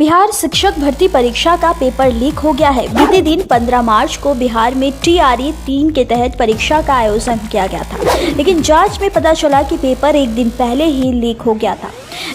बिहार शिक्षक भर्ती परीक्षा का पेपर लीक हो गया है। बीते दिन 15 मार्च को बिहार में TRE 3 के तहत परीक्षा का आयोजन किया गया था, लेकिन जांच में पता चला कि पेपर एक दिन पहले ही लीक हो गया था।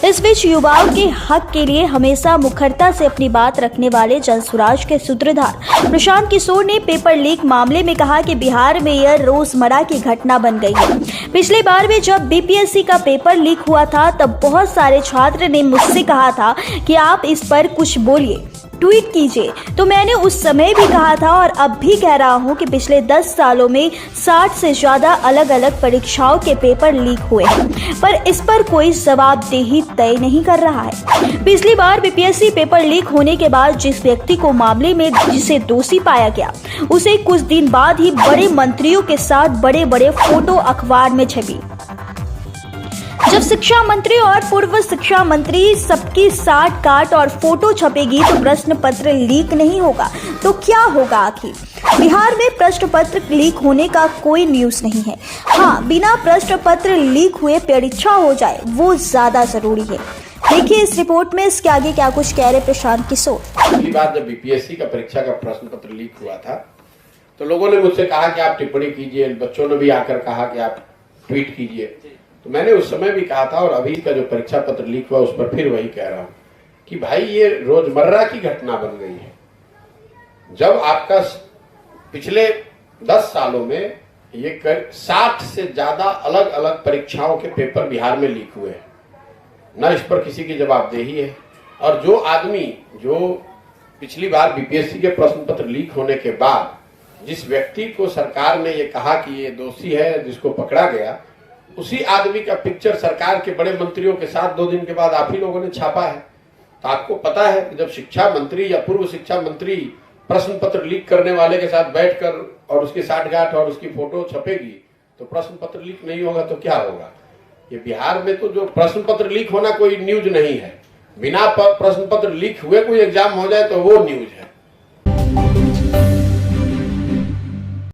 इस बीच युवाओं के हक के लिए हमेशा मुखरता से अपनी बात रखने वाले जनसुराज के सूत्रधार प्रशांत किशोर ने पेपर लीक मामले में कहा कि बिहार में यह रोजमर्रा की घटना बन गई है। पिछली बार में जब BPSC का पेपर लीक हुआ था तब बहुत सारे छात्र ने मुझसे कहा था कि आप इस पर कुछ बोलिए, ट्वीट कीजिए। तो मैंने उस समय भी कहा था और अब भी कह रहा हूं कि पिछले 10 सालों में 60 से ज्यादा अलग अलग परीक्षाओं के पेपर लीक हुए हैं, पर इस पर कोई जवाबदेही तय नहीं कर रहा है। पिछली बार BPSC पेपर लीक होने के बाद जिस व्यक्ति को मामले में जिसे दोषी पाया गया, उसे कुछ दिन बाद ही बड़े मंत्रियों के साथ बड़े बड़े फोटो अखबार में छपी। जब शिक्षा मंत्री और पूर्व शिक्षा मंत्री सबकी साठ काट और फोटो छपेगी तो प्रश्न पत्र लीक नहीं होगा तो क्या होगा? आखिर बिहार में प्रश्न पत्र लीक होने का कोई न्यूज नहीं है। हाँ, बिना प्रश्न पत्र लीक हुए परीक्षा हो जाए वो ज्यादा जरूरी है। देखिए इस रिपोर्ट में इसके आगे क्या कुछ कह रहे प्रशांत किशोर। पिछली बार जब BPSC का परीक्षा का प्रश्न पत्र लीक हुआ था तो लोगों ने मुझसे कहा कि आप टिप्पणी कीजिए, बच्चों ने भी आकर कहा कि आप ट्वीट कीजिए। तो मैंने उस समय भी कहा था और अभी का जो परीक्षा पत्र लीक हुआ उस पर फिर वही कह रहा हूं कि भाई ये रोजमर्रा की घटना बन गई है। जब आपका पिछले 10 सालों में ये 60 से ज्यादा अलग अलग परीक्षाओं के पेपर बिहार में लीक हुए हैं, न इस पर किसी की जवाबदेही है। और जो आदमी जो पिछली बार BPSC के प्रश्न पत्र लीक होने के बाद जिस व्यक्ति को सरकार ने ये कहा कि ये दोषी है, जिसको पकड़ा गया, उसी आदमी का पिक्चर सरकार के बड़े मंत्रियों के साथ 2 दिन के बाद आप ही लोगों ने छापा है। तो आपको पता है कि जब शिक्षा मंत्री या पूर्व शिक्षा मंत्री प्रश्न पत्र लीक करने वाले के साथ बैठकर और उसकी साठगांठ और उसकी फोटो छपेगी तो प्रश्न पत्र लीक नहीं होगा तो क्या होगा? ये बिहार में तो जो प्रश्न पत्र लीक होना कोई न्यूज नहीं है। बिना प्रश्न पत्र लीक हुए कोई एग्जाम हो जाए तो वो न्यूज है।